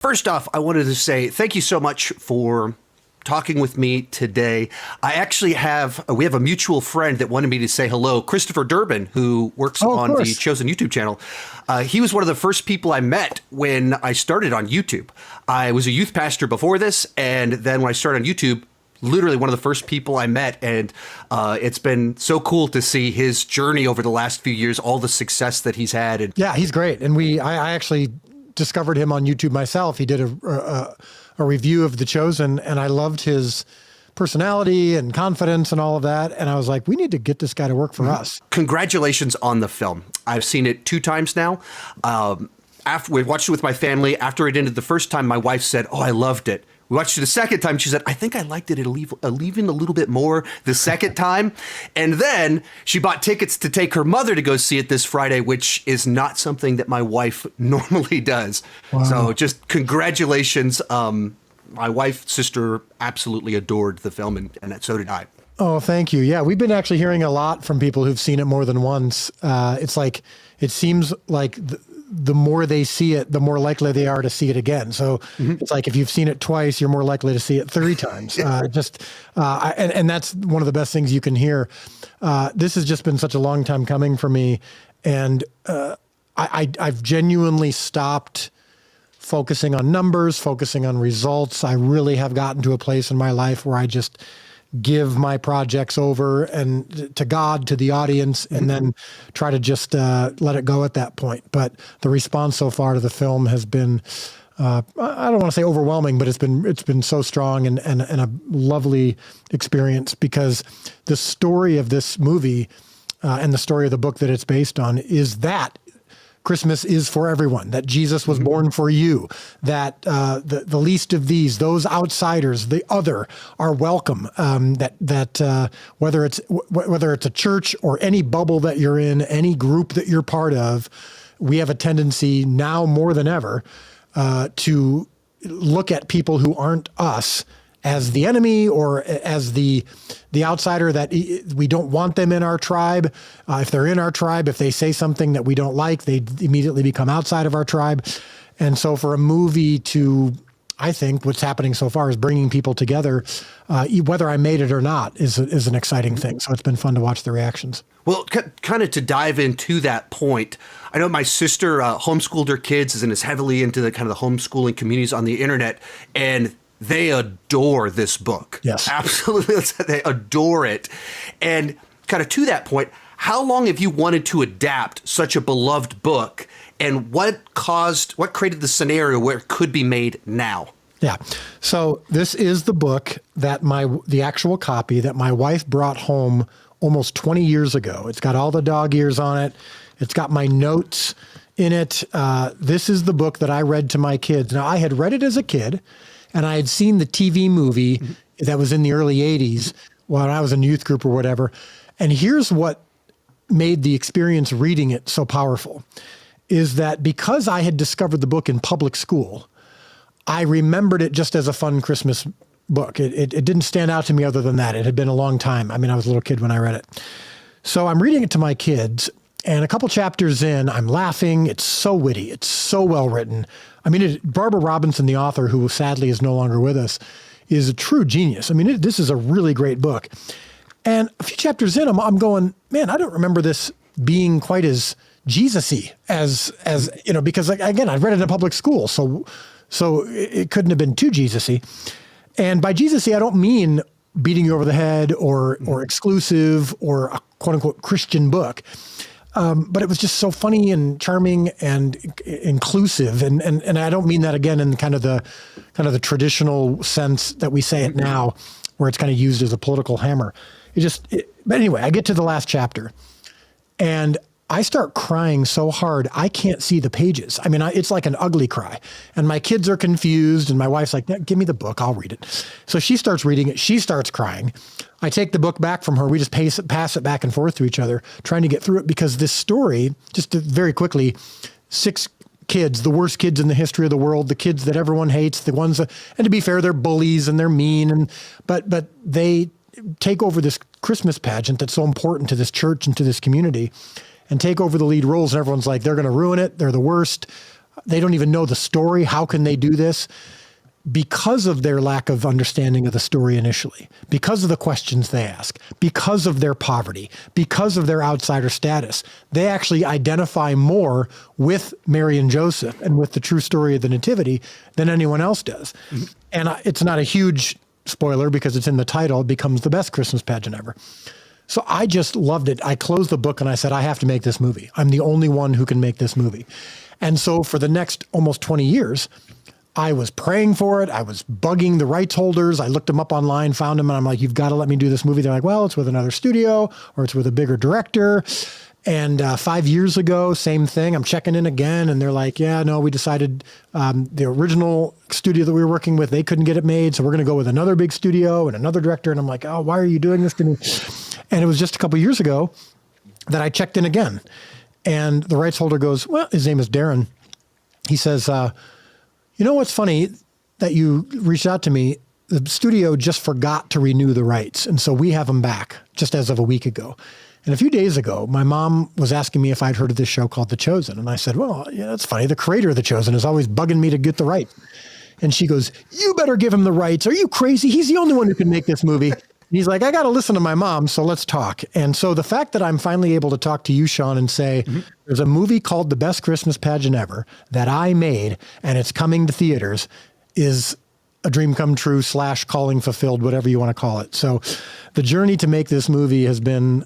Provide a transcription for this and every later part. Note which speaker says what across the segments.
Speaker 1: First off, I wanted to say thank you so much for talking with me today. We have a mutual friend that wanted me to say hello, Christopher Durbin, who works on the Chosen YouTube channel. He was one of the first people I met when I started on YouTube. I was a youth pastor before this, and then when I started on YouTube, literally one of the first people I met, and it's been so cool to see his journey over the last few years, all the success that he's had. And
Speaker 2: yeah, he's great. And I actually discovered him on YouTube myself. He did a review of The Chosen, and I loved his personality and confidence and all of that. And I was like, we need to get this guy to work for us.
Speaker 1: Congratulations on the film. I've seen it 2 times now. After we watched it with my family, after it ended the first time, my wife said, "Oh, I loved it." We watched it a second time. She said, "I think I liked it even a little bit more the second time." And then she bought tickets to take her mother to go see it this Friday, which is not something that my wife normally does. Wow. So just congratulations. My wife's sister absolutely adored the film, and so did I.
Speaker 2: Oh, thank you. Yeah, we've been actually hearing a lot from people who've seen it more than once. It's like, it seems like the more they see it, the more likely they are to see it again. So it's like, if you've seen it twice, you're more likely to see it 3 times. And that's one of the best things you can hear. This has just been such a long time coming for me. And I've genuinely stopped focusing on numbers, focusing on results. I really have gotten to a place in my life where I just give my projects over and to God, to the audience, and then try to just let it go at that point. But the response so far to the film has been, I don't want to say overwhelming, but it's been so strong and a lovely experience, because the story of this movie and the story of the book that it's based on is that Christmas is for everyone, that Jesus was born for you, that the least of these, those outsiders, the other, are welcome, that whether it's a church or any bubble that you're in, any group that you're part of, we have a tendency now more than ever to look at people who aren't us as the enemy or as the outsider, that we don't want them in our tribe. If they're in our tribe, if they say something that we don't like, they immediately become outside of our tribe. And so for a movie to, I think what's happening so far is bringing people together, whether I made it or not, is an exciting thing. So it's been fun to watch the reactions.
Speaker 1: Well, kind of to dive into that point, I know my sister homeschooled her kids and is heavily into the kind of the homeschooling communities on the internet, and they adore this book.
Speaker 2: Yes.
Speaker 1: Absolutely. They adore it. And kind of to that point, how long have you wanted to adapt such a beloved book, and what created the scenario where it could be made now?
Speaker 2: Yeah. So this is the book that the actual copy that my wife brought home almost 20 years ago. It's got all the dog ears on it. It's got my notes in it. This is the book that I read to my kids. Now, I had read it as a kid, and I had seen the TV movie that was in the early 80s when I was in youth group or whatever. And here's what made the experience reading it so powerful, is that because I had discovered the book in public school, I remembered it just as a fun Christmas book. It didn't stand out to me other than that. It had been a long time. I mean, I was a little kid when I read it. So I'm reading it to my kids, and a couple chapters in, I'm laughing. It's so witty. It's so well written. I mean, Barbara Robinson, the author, who sadly is no longer with us, is a true genius. I mean, this is a really great book. And a few chapters in, I'm going, man, I don't remember this being quite as Jesus-y as because again, I read it in a public school, so it couldn't have been too Jesus-y. And by Jesus-y, I don't mean beating you over the head or exclusive or a quote unquote Christian book. But it was just so funny and charming and inclusive. And I don't mean that again in kind of the traditional sense that we say it now, where it's kind of used as a political hammer. But anyway, I get to the last chapter and I start crying so hard, I can't see the pages. I mean, it's like an ugly cry. And my kids are confused, and my wife's like, give me the book, I'll read it. So she starts reading it. She starts crying. I take the book back from her. We just pass it back and forth to each other, trying to get through it, because this story, just very quickly, 6 kids, the worst kids in the history of the world, the kids that everyone hates, the ones that, and to be fair, they're bullies and they're mean, but they take over this Christmas pageant that's so important to this church and to this community, and take over the lead roles, and everyone's like, they're going to ruin it. They're the worst. They don't even know the story. How can they do this? Because of their lack of understanding of the story initially, because of the questions they ask, because of their poverty, because of their outsider status, they actually identify more with Mary and Joseph and with the true story of the Nativity than anyone else does. Mm-hmm. And it's not a huge spoiler because it's in the title. It becomes the best Christmas pageant ever. So I just loved it. I closed the book and I said, I have to make this movie. I'm the only one who can make this movie. And so for the next almost 20 years, I was praying for it. I was bugging the rights holders. I looked them up online, found them, and I'm like, you've got to let me do this movie. They're like, well, it's with another studio or it's with a bigger director. And 5 years ago, same thing. I'm checking in again. And they're like, yeah, no, we decided the original studio that we were working with, they couldn't get it made. So we're going to go with another big studio and another director. And I'm like, oh, why are you doing this to me? And it was just a couple of years ago that I checked in again. And the rights holder goes, well, his name is Darren. He says, you know what's funny that you reached out to me? The studio just forgot to renew the rights. And so we have them back just as of a week ago. And a few days ago, my mom was asking me if I'd heard of this show called The Chosen. And I said, well, yeah, that's funny. The creator of The Chosen is always bugging me to get the rights. And she goes, you better give him the rights. Are you crazy? He's the only one who can make this movie. And he's like, I got to listen to my mom, so let's talk. And so the fact that I'm finally able to talk to you, Sean, and say, there's a movie called The Best Christmas Pageant Ever that I made, and it's coming to theaters, is a dream come true / calling fulfilled, whatever you want to call it. So the journey to make this movie has been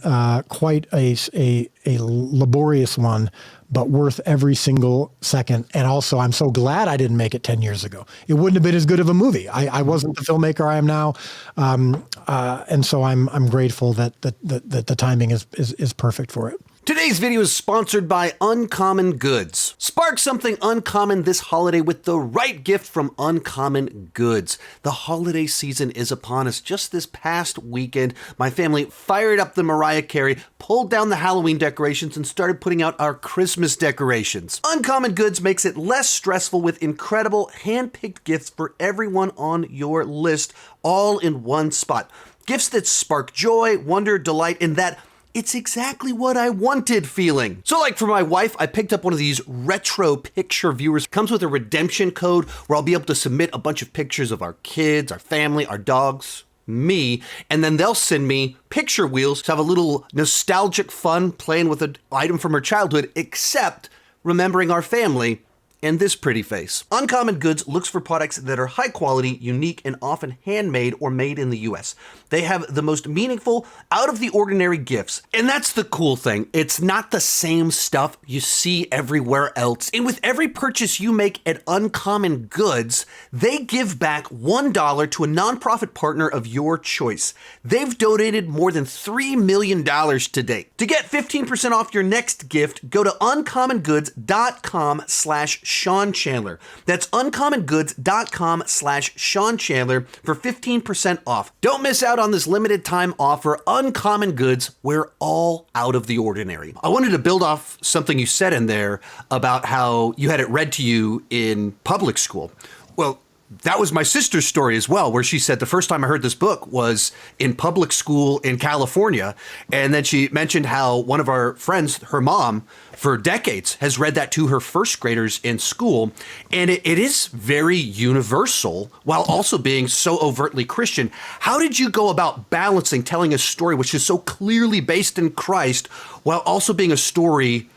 Speaker 2: quite a laborious one, but worth every single second. And also, I'm so glad I didn't make it 10 years ago. It wouldn't have been as good of a movie. I wasn't the filmmaker I am now. And so I'm grateful that the timing is perfect for it.
Speaker 1: Today's video is sponsored by Uncommon Goods. Spark something uncommon this holiday with the right gift from Uncommon Goods. The holiday season is upon us. Just this past weekend, my family fired up the Mariah Carey, pulled down the Halloween decorations, and started putting out our Christmas decorations. Uncommon Goods makes it less stressful with incredible hand-picked gifts for everyone on your list, all in one spot. Gifts that spark joy, wonder, delight, and that it's exactly what I wanted feeling. So like for my wife, I picked up one of these retro picture viewers. Comes with a redemption code where I'll be able to submit a bunch of pictures of our kids, our family, our dogs, me, and then they'll send me picture wheels to have a little nostalgic fun playing with an item from her childhood, except remembering our family and this pretty face. Uncommon Goods looks for products that are high quality, unique, and often handmade or made in the US. They have the most meaningful, out of the ordinary gifts. And that's the cool thing. It's not the same stuff you see everywhere else. And with every purchase you make at Uncommon Goods, they give back $1 to a nonprofit partner of your choice. They've donated more than $3 million to date. To get 15% off your next gift, go to uncommongoods.com/Sean Chandler. That's uncommongoods.com/Sean Chandler for 15% off. Don't miss out on this limited time offer. Uncommon Goods, we're all out of the ordinary. I wanted to build off something you said in there about how you had it read to you in public school. Well, that was my sister's story as well, where she said the first time I heard this book was in public school in California. And then she mentioned how one of our friends, her mom, for decades has read that to her first graders in school. And it is very universal while also being so overtly Christian. How did you go about balancing telling a story which is so clearly based in Christ while also being a story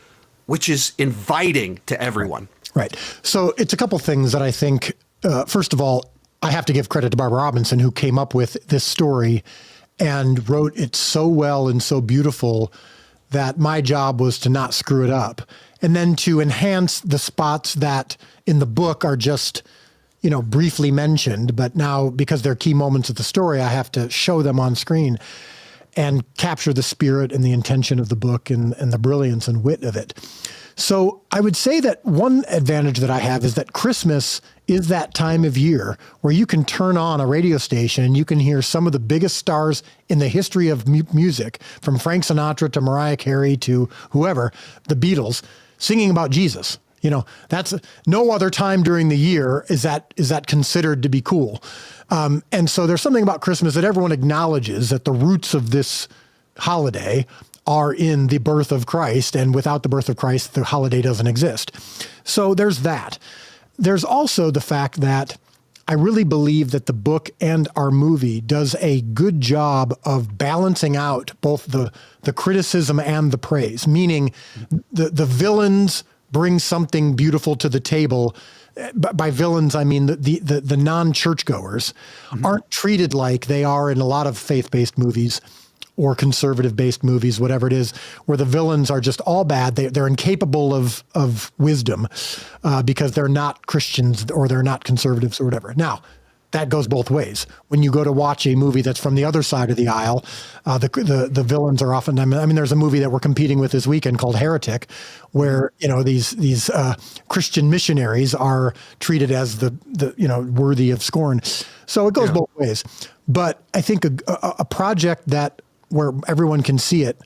Speaker 1: which is inviting to everyone?
Speaker 2: Right. So it's a couple things that I think, first of all, I have to give credit to Barbara Robinson, who came up with this story and wrote it so well and so beautiful that my job was to not screw it up, and then to enhance the spots that in the book are just, briefly mentioned, but now because they're key moments of the story, I have to show them on screen and capture the spirit and the intention of the book and the brilliance and wit of it. So I would say that one advantage that I have is that Christmas is that time of year where you can turn on a radio station and you can hear some of the biggest stars in the history of music, from Frank Sinatra to Mariah Carey to whoever, the Beatles, singing about Jesus. That's no other time during the year is that considered to be cool. And so there's something about Christmas that everyone acknowledges that the roots of this holiday are in the birth of Christ, and without the birth of Christ, the holiday doesn't exist. So there's that. There's also the fact that I really believe that the book and our movie does a good job of balancing out both the criticism and the praise, meaning the villains bring something beautiful to the table. By villains, I mean the non-churchgoers aren't treated like they are in a lot of faith-based movies or conservative-based movies, whatever it is, where the villains are just all bad. They're incapable of wisdom because they're not Christians or they're not conservatives or whatever. Now, that goes both ways. When you go to watch a movie that's from the other side of the aisle, the villains are often, I mean, there's a movie that we're competing with this weekend called Heretic, where, these Christian missionaries are treated as the worthy of scorn. So it goes both ways. But I think a project where everyone can see it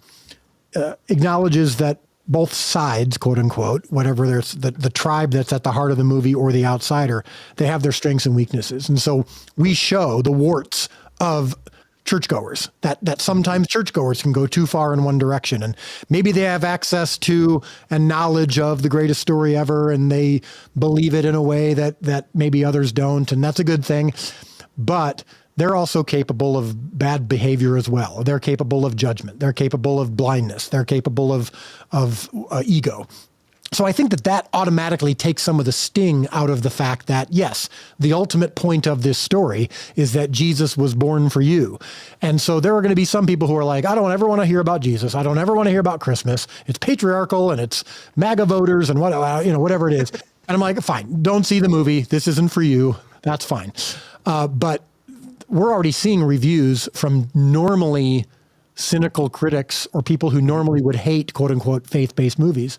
Speaker 2: acknowledges that both sides, quote unquote, whatever there's the tribe that's at the heart of the movie or the outsider, they have their strengths and weaknesses. And so we show the warts of churchgoers, that sometimes churchgoers can go too far in one direction. And maybe they have access to and knowledge of the greatest story ever, and they believe it in a way that maybe others don't. And that's a good thing. But they're also capable of bad behavior as well. They're capable of judgment. They're capable of blindness. They're capable of ego. So I think that automatically takes some of the sting out of the fact that, yes, the ultimate point of this story is that Jesus was born for you. And so there are going to be some people who are like, I don't ever want to hear about Jesus. I don't ever want to hear about Christmas. It's patriarchal and it's MAGA voters and whatever it is. And I'm like, fine, don't see the movie. This isn't for you. That's fine. But we're already seeing reviews from normally cynical critics or people who normally would hate, quote unquote, faith-based movies,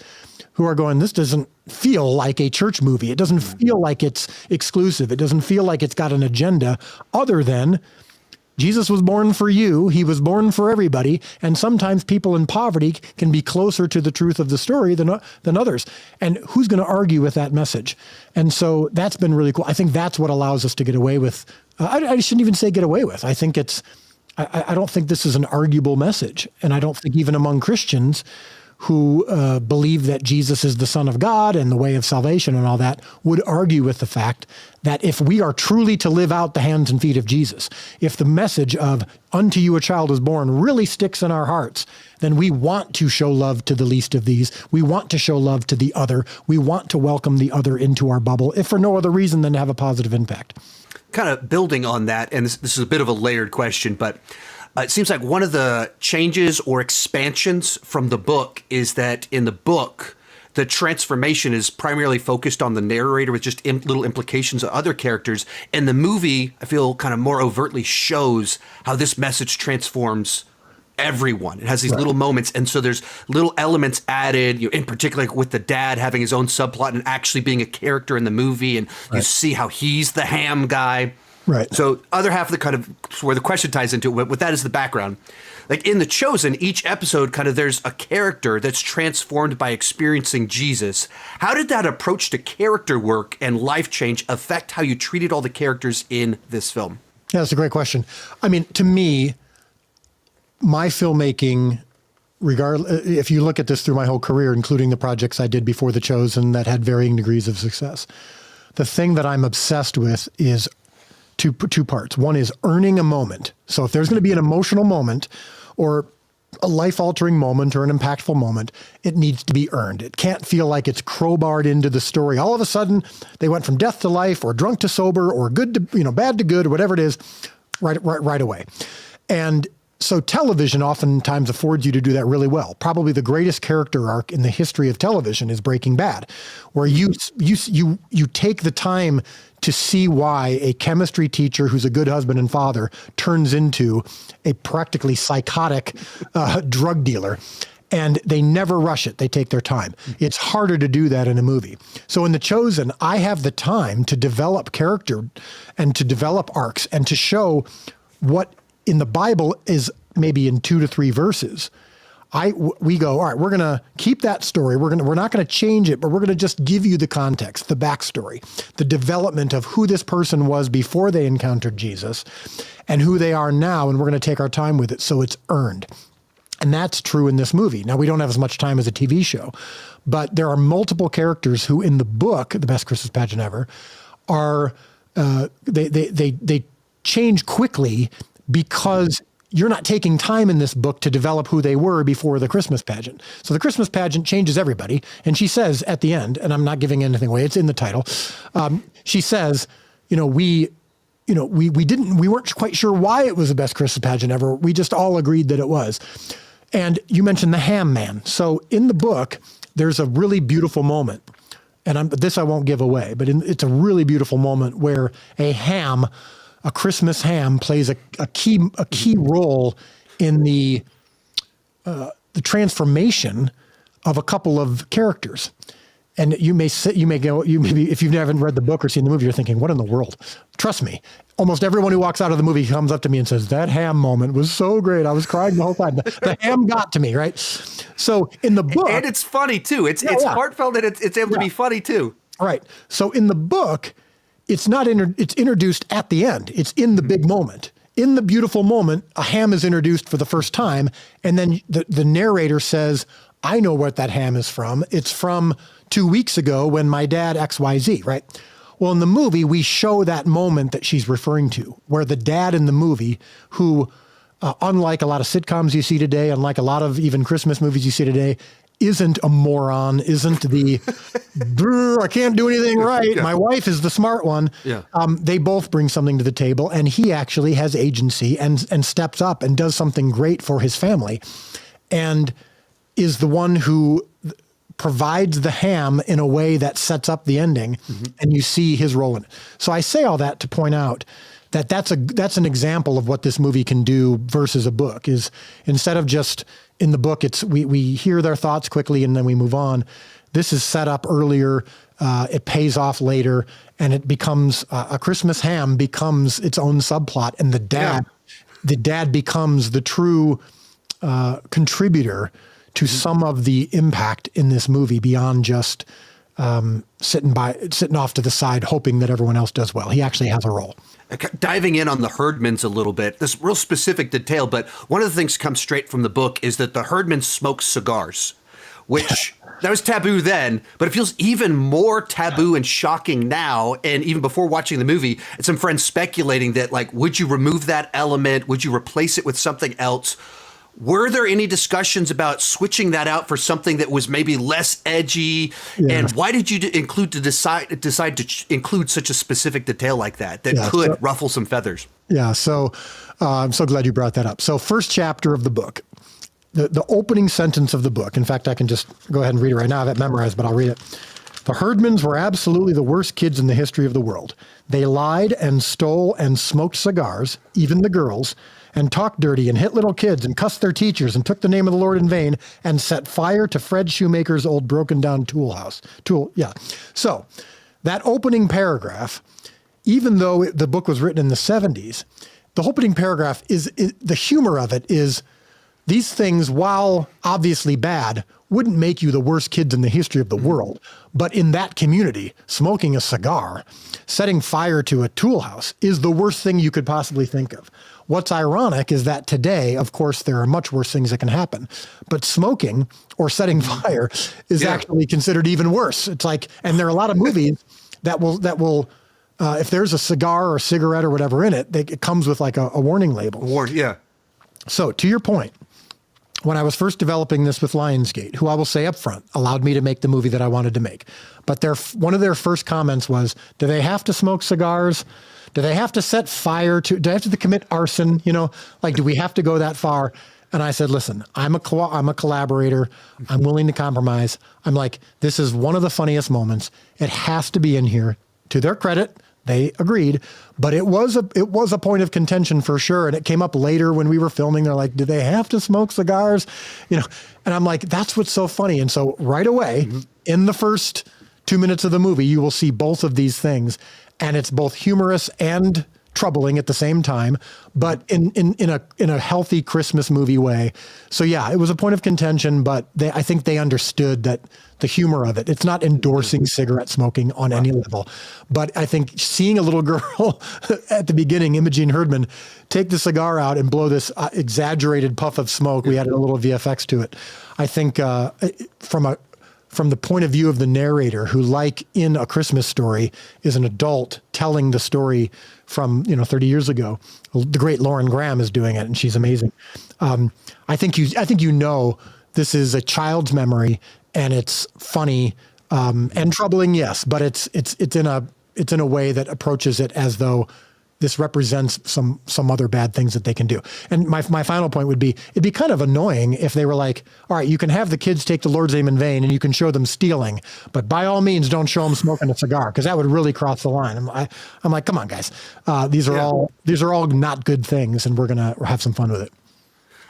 Speaker 2: who are going, this doesn't feel like a church movie. It doesn't feel like it's exclusive. It doesn't feel like it's got an agenda other than Jesus was born for you. He was born for everybody. And sometimes people in poverty can be closer to the truth of the story than others. And who's going to argue with that message? And so that's been really cool. I think that's what allows us to get away with. I shouldn't even say get away with. I think I don't think this is an arguable message. And I don't think even among Christians who believe that Jesus is the Son of God and the way of salvation and all that would argue with the fact that if we are truly to live out the hands and feet of Jesus, if the message of unto you a child is born really sticks in our hearts, then we want to show love to the least of these. We want to show love to the other. We want to welcome the other into our bubble, if for no other reason than to have a positive impact.
Speaker 1: Kind of building on that, and this is a bit of a layered question, but it seems like one of the changes or expansions from the book is that in the book, the transformation is primarily focused on the narrator with just little implications of other characters. And the movie, I feel, kind of more overtly shows how this message transforms everyone. It has these little moments. And so there's little elements added, in particular with the dad having his own subplot and actually being a character in the movie. And you see how he's the ham guy. Right. So other half of the kind of where the question ties into it, with that as the background, like in The Chosen, each episode kind of there's a character that's transformed by experiencing Jesus. How did that approach to character work and life change affect how you treated all the characters in this film?
Speaker 2: Yeah, that's a great question. I mean, to me, my filmmaking, if you look at this through my whole career, including the projects I did before The Chosen that had varying degrees of success, the thing that I'm obsessed with is two parts. One is earning a moment. So if there's going to be an emotional moment or a life-altering moment or an impactful moment, it needs to be earned. It can't feel like it's crowbarred into the story. All of a sudden, they went from death to life or drunk to sober or good to, bad to good or whatever it is, right away. And so television oftentimes affords you to do that really well. Probably the greatest character arc in the history of television is Breaking Bad, where you take the time to see why a chemistry teacher who's a good husband and father turns into a practically psychotic drug dealer. And they never rush it. They take their time. It's harder to do that in a movie. So in The Chosen, I have the time to develop character and to develop arcs and to show what in the Bible is maybe in 2 to 3 verses. We go, all right, we're going to keep that story. We're not going to change it, but we're going to just give you the context, the backstory, the development of who this person was before they encountered Jesus and who they are now. And we're going to take our time with it so it's earned. And that's true in this movie. Now, we don't have as much time as a TV show, but there are multiple characters who in the book, The Best Christmas Pageant Ever, are, they change quickly because you're not taking time in this book to develop who they were before the Christmas pageant. So the Christmas pageant changes everybody. And she says at the end, and I'm not giving anything away, it's in the title. She says, we weren't quite sure why it was the best Christmas pageant ever. We just all agreed that it was. And you mentioned the ham man. So in the book, there's a really beautiful moment. And this I won't give away, but it's a really beautiful moment where a Christmas ham plays a key role in the transformation of a couple of characters. And you may be, if you've never read the book or seen the movie, you're thinking, what in the world? Trust me, almost everyone who walks out of the movie comes up to me and says, that ham moment was so great. I was crying the whole time. The ham got to me, right? So in the book.
Speaker 1: And it's funny too. It's heartfelt and it's able to be funny too.
Speaker 2: Right. So in the book, it's not it's introduced at the end. It's in the big moment. In the beautiful moment, a ham is introduced for the first time. And then the narrator says, I know what that ham is from. It's from 2 weeks ago when my dad XYZ, right? Well, in the movie, we show that moment that she's referring to, where the dad in the movie, who, unlike a lot of sitcoms you see today, unlike a lot of even Christmas movies you see today, isn't a moron, isn't the, I can't do anything right. My wife is the smart one.
Speaker 1: Yeah.
Speaker 2: They both bring something to the table, and he actually has agency and steps up and does something great for his family, and is the one who provides the ham in a way that sets up the ending, and you see his role in it. So I say all that to point out that that's an example of what this movie can do versus a book. Is instead of just in the book, it's we hear their thoughts quickly and then we move on. This is set up earlier. It pays off later, and it becomes a Christmas ham becomes its own subplot, and the dad becomes the true contributor to some of the impact in this movie beyond just sitting off to the side, hoping that everyone else does well. He actually has a role.
Speaker 1: Diving in on the Herdmans a little bit, this real specific detail, but one of the things that comes straight from the book is that the Herdmans smoke cigars, which that was taboo then, but it feels even more taboo and shocking now. And even before watching the movie, and some friends speculating that, like, would you remove that element? Would you replace it with something else? Were there any discussions about switching that out for something that was maybe less edgy? Yeah. And why did you decide to include such a specific detail like that could ruffle some feathers?
Speaker 2: Yeah, so I'm so glad you brought that up. So first chapter of the book, the opening sentence of the book, in fact, I can just go ahead and read it right now. I have it memorized, but I'll read it. The Herdmans were absolutely the worst kids in the history of the world. They lied and stole and smoked cigars, even the girls, and talked dirty and hit little kids and cussed their teachers and took the name of the Lord in vain and set fire to Fred Shoemaker's old broken down yeah. So that opening paragraph, even though the book was written in the 70s, the opening paragraph is the humor of it is these things, while obviously bad, wouldn't make you the worst kids in the history of the world. But in that community, smoking a cigar, setting fire to a tool house is the worst thing you could possibly think of. What's ironic is that today, of course, there are much worse things that can happen, but smoking or setting fire is actually considered even worse. It's like, and there are a lot of movies that will, if there's a cigar or cigarette or whatever in it, it comes with like a warning label.
Speaker 1: Yeah.
Speaker 2: So to your point, when I was first developing this with Lionsgate, who I will say up front, allowed me to make the movie that I wanted to make. But one of their first comments was, do they have to smoke cigars? Do they have to set fire to, do they have to commit arson? Like, do we have to go that far? And I said, listen, I'm a collaborator. I'm willing to compromise. I'm like, this is one of the funniest moments. It has to be in here. To their credit, they agreed, but it was a point of contention for sure. And it came up later when we were filming. They're like, do they have to smoke cigars? And I'm like, that's what's so funny. And so right away, in the first 2 minutes of the movie, you will see both of these things. And it's both humorous and troubling at the same time, but in a healthy Christmas movie way. So yeah, it was a point of contention, but I think they understood that the humor of it. It's not endorsing cigarette smoking on any level, but I think seeing a little girl at the beginning, Imogene Herdman, take the cigar out and blow this exaggerated puff of smoke. We added a little VFX to it. I think from the point of view of the narrator, who, like in A Christmas Story, is an adult telling the story from 30 years ago. The great Lauren Graham is doing it, and she's amazing. I think this is a child's memory, and it's funny and troubling, yes, but it's in a way that approaches it as though this represents some other bad things that they can do. And my final point would be, it'd be kind of annoying if they were like, all right, you can have the kids take the Lord's name in vain and you can show them stealing, but by all means don't show them smoking a cigar, because that would really cross the line. I'm like, come on, guys. These are all not good things, and we're going to have some fun with it.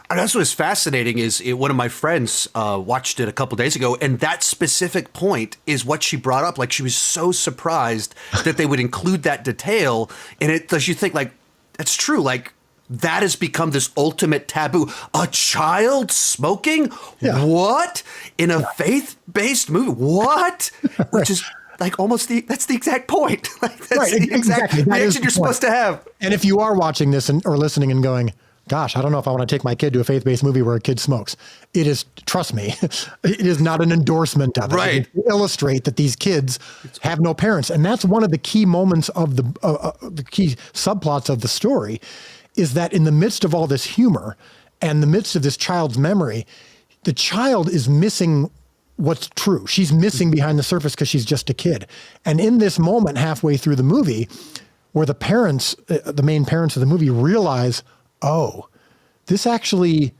Speaker 1: And that's what's fascinating is one of my friends watched it a couple days ago, and that specific point is what she brought up. Like, she was so surprised that they would include that detail, and it does you think, like, that's true. Like, that has become this ultimate taboo. A child smoking? Yeah. What? In a faith-based movie? What? Which is like almost that's the exact point. Like, that's the exact reaction you're supposed to have.
Speaker 2: And if you are watching this or listening and going, gosh, I don't know if I want to take my kid to a faith-based movie where a kid smokes. It is, trust me, it is not an endorsement of it.
Speaker 1: Right.
Speaker 2: It illustrate that these kids have no parents. And that's one of the key moments of the key subplots of the story, is that in the midst of all this humor and the midst of this child's memory, the child is missing what's true. She's missing behind the surface because she's just a kid. And in this moment halfway through the movie, where the parents, the main parents of the movie, realize, oh, this actually,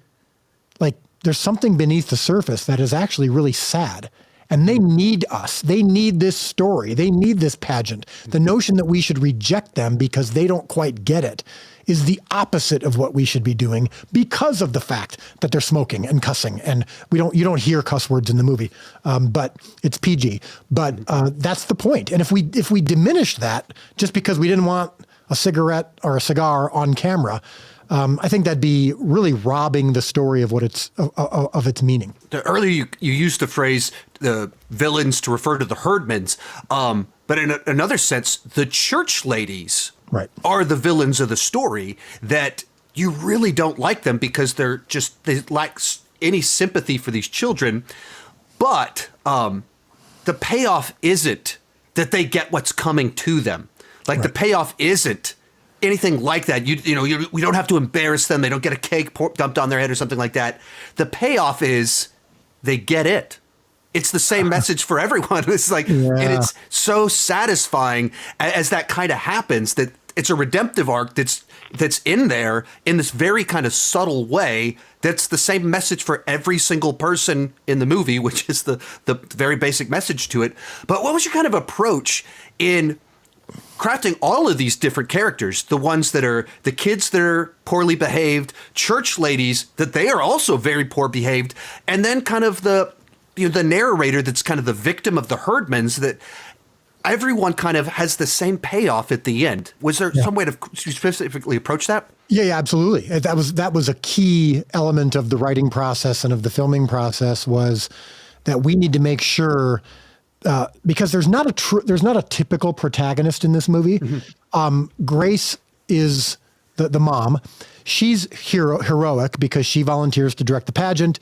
Speaker 2: like, there's something beneath the surface that is actually really sad. And they need us. They need this story. They need this pageant. The notion that we should reject them because they don't quite get it is the opposite of what we should be doing, because of the fact that they're smoking and cussing. And you don't hear cuss words in the movie, but it's PG. But that's the point. And if we diminish that just because we didn't want a cigarette or a cigar on camera, I think that'd be really robbing the story of what of its meaning.
Speaker 1: Earlier, you used the phrase "the villains" to refer to the Herdmans, but in another sense, the church ladies are the villains of the story. That you really don't like them because they lack any sympathy for these children. But the payoff isn't that they get what's coming to them. Like, the payoff isn't anything like that. We don't have to embarrass them. They don't get a cake dumped on their head or something like that. The payoff is they get it. It's the same message for everyone. It's like, and it's so satisfying as that kind of happens, that it's a redemptive arc that's in there in this very kind of subtle way. That's the same message for every single person in the movie, which is the very basic message to it. But what was your kind of approach in crafting all of these different characters, the ones that are the kids that are poorly behaved, church ladies that they are also very poor behaved, and then kind of the narrator that's kind of the victim of the Herdmans, that everyone kind of has the same payoff at the end. Was there some way to specifically approach that?
Speaker 2: Yeah, absolutely. That was a key element of the writing process and of the filming process, was that we need to make sure, because there's not a typical protagonist in this movie. Mm-hmm. Grace is the mom. She's heroic because she volunteers to direct the pageant.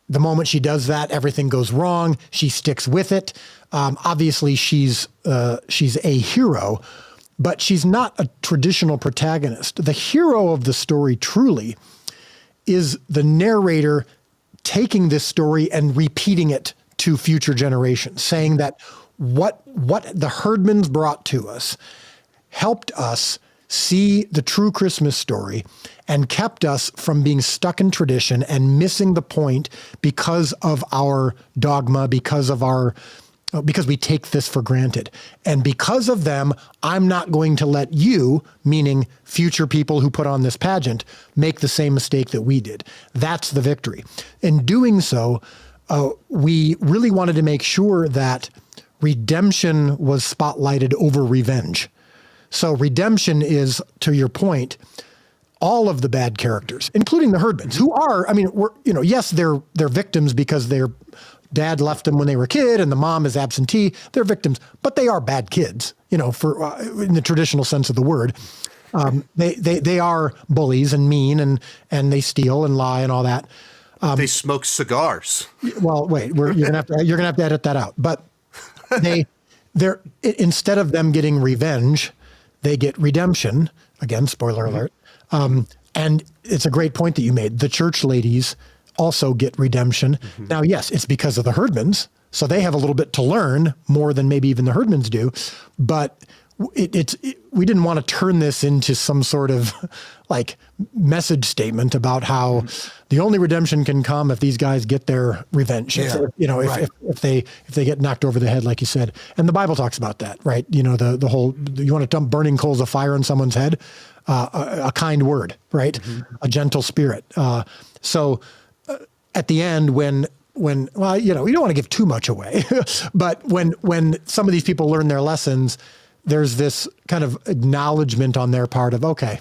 Speaker 2: The moment she does that, everything goes wrong. She sticks with it. Obviously, she's a hero, but she's not a traditional protagonist. The hero of the story truly is the narrator taking this story and repeating it to future generations, saying that what the Herdmans brought to us helped us see the true Christmas story and kept us from being stuck in tradition and missing the point because of our dogma, because we take this for granted. And because of them, I'm not going to let you, meaning future people who put on this pageant, make the same mistake that we did. That's the victory. In doing so, we really wanted to make sure that redemption was spotlighted over revenge. So redemption is, to your point, all of the bad characters, including the Herdmans, who are, I mean, yes, they're victims because their dad left them when they were a kid and the mom is absentee. They're victims, but they are bad kids, for in the traditional sense of the word. They are bullies and mean and they steal and lie and all that.
Speaker 1: They smoke cigars.
Speaker 2: Well, wait, you're gonna have to edit that out. But they're instead of them getting revenge, they get redemption. Again, spoiler alert. And it's a great point that you made. The church ladies also get redemption. Mm-hmm. Now, yes, it's because of the Herdmans, so they have a little bit to learn more than maybe even the Herdmans do. But we didn't want to turn this into some sort of like message statement about how the only redemption can come if these guys get their revenge. Yeah, if they get knocked over the head, like you said. And the Bible talks about that, right? The whole, you want to dump burning coals of fire on someone's head, a kind word, right? Mm-hmm. A gentle spirit. So at the end, when you don't want to give too much away, but when some of these people learn their lessons, there's this kind of acknowledgement on their part of, okay,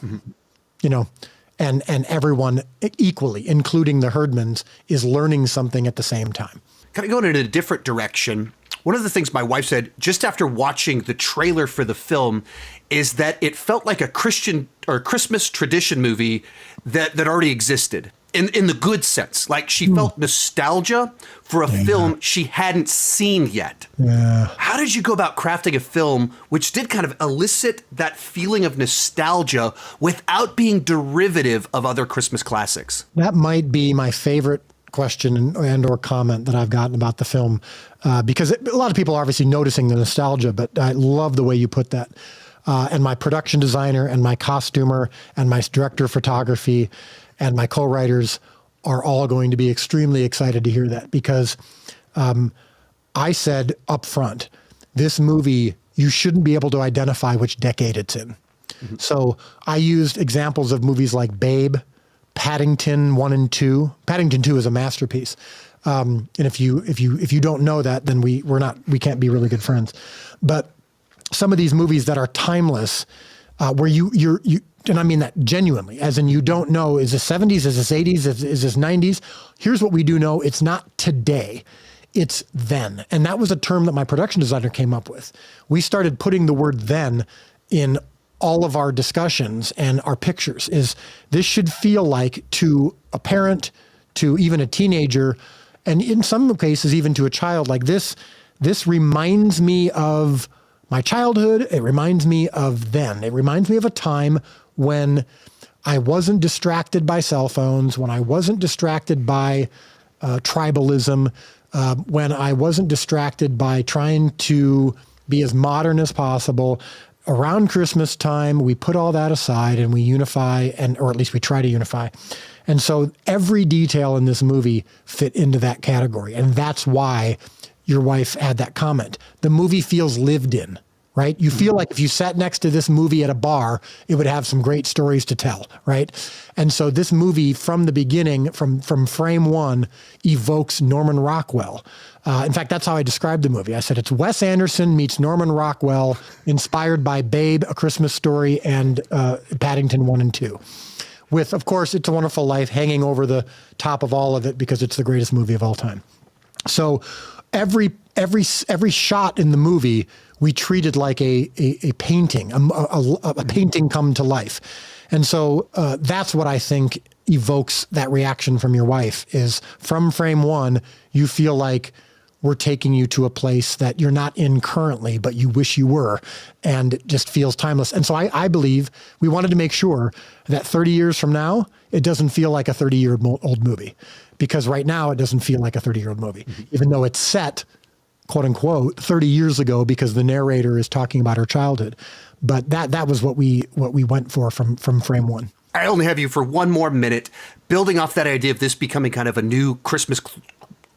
Speaker 2: and everyone equally, including the Herdmans, is learning something at the same time.
Speaker 1: Kind of going in a different direction. One of the things my wife said just after watching the trailer for the film is that it felt like a Christian or Christmas tradition movie that already existed. In the good sense, like she felt nostalgia for a film she hadn't seen yet.
Speaker 2: Yeah.
Speaker 1: How did you go about crafting a film which did kind of elicit that feeling of nostalgia without being derivative of other Christmas classics?
Speaker 2: That might be my favorite question and or comment that I've gotten about the film, because a lot of people are obviously noticing the nostalgia, but I love the way you put that. And my production designer and my costumer and my director of photography and my co-writers are all going to be extremely excited to hear that, because I said up front, this movie, you shouldn't be able to identify which decade it's in. Mm-hmm. So I used examples of movies like Babe, Paddington 1 and 2. Paddington 2 is a masterpiece. And if you don't know that, then we can't be really good friends. But some of these movies that are timeless, where you and I mean that genuinely, as in you don't know, is this 70s, is this 80s, is this 90s? Here's what we do know. It's not today. It's then. And that was a term that my production designer came up with. We started putting the word then in all of our discussions and our pictures. Is this should feel like, to a parent, to even a teenager, and in some cases even to a child, like this reminds me of my childhood. It reminds me of then. It reminds me of a time when I wasn't distracted by cell phones, when I wasn't distracted by tribalism, when I wasn't distracted by trying to be as modern as possible. Around Christmas time, we put all that aside and we unify, or at least we try to unify. And so every detail in this movie fit into that category. And that's why your wife had that comment. The movie feels lived in. Right? You feel like if you sat next to this movie at a bar, it would have some great stories to tell, right? And so this movie, from the beginning, from frame one, evokes Norman Rockwell. In fact, that's how I described the movie. I said it's Wes Anderson meets Norman Rockwell, inspired by Babe, A Christmas Story, and Paddington 1 and 2. With, of course, It's a Wonderful Life hanging over the top of all of it because it's the greatest movie of all time. So every shot in the movie we treated like a painting, a painting come to life. And so that's what I think evokes that reaction from your wife, is from frame one, you feel like we're taking you to a place that you're not in currently, but you wish you were, and it just feels timeless. And so I believe we wanted to make sure that 30 years from now, it doesn't feel like a 30-year-old movie, because right now it doesn't feel like a 30-year-old movie, even though it's set, quote unquote, 30 years ago, because the narrator is talking about her childhood. But that was what we went for from frame one.
Speaker 1: I only have you for one more minute. Building off that idea of this becoming kind of a new Christmas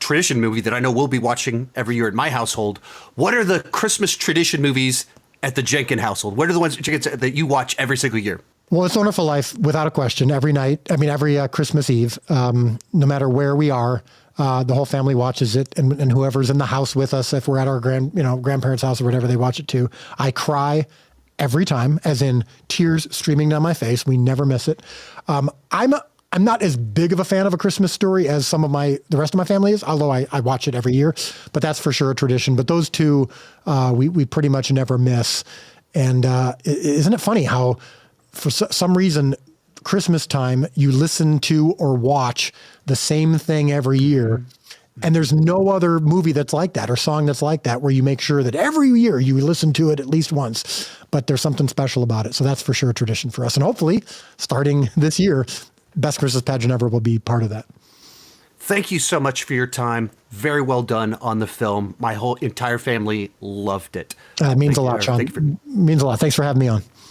Speaker 1: tradition movie that I know we'll be watching every year at my household, what are the Christmas tradition movies at the Jenkins household? What are the ones that you watch every single year?
Speaker 2: Well, It's a Wonderful Life, without a question, every night. I mean, every Christmas Eve, no matter where we are. The whole family watches it, and whoever's in the house with us, if we're at our grandparents' house or whatever, they watch it too. I cry every time, as in tears streaming down my face. We never miss it. I'm not as big of a fan of A Christmas Story as the rest of my family is, although I watch it every year, but that's for sure a tradition. But those two, we pretty much never miss. And isn't it funny how for some reason, Christmas time, you listen to or watch the same thing every year. And there's no other movie that's like that or song that's like that, where you make sure that every year you listen to it at least once, but there's something special about it. So that's for sure a tradition for us. And hopefully starting this year, Best Christmas Pageant Ever will be part of that.
Speaker 1: Thank you so much for your time. Very well done on the film. My whole entire family loved it.
Speaker 2: It means a lot, Sean. Means a lot. Thanks for having me on.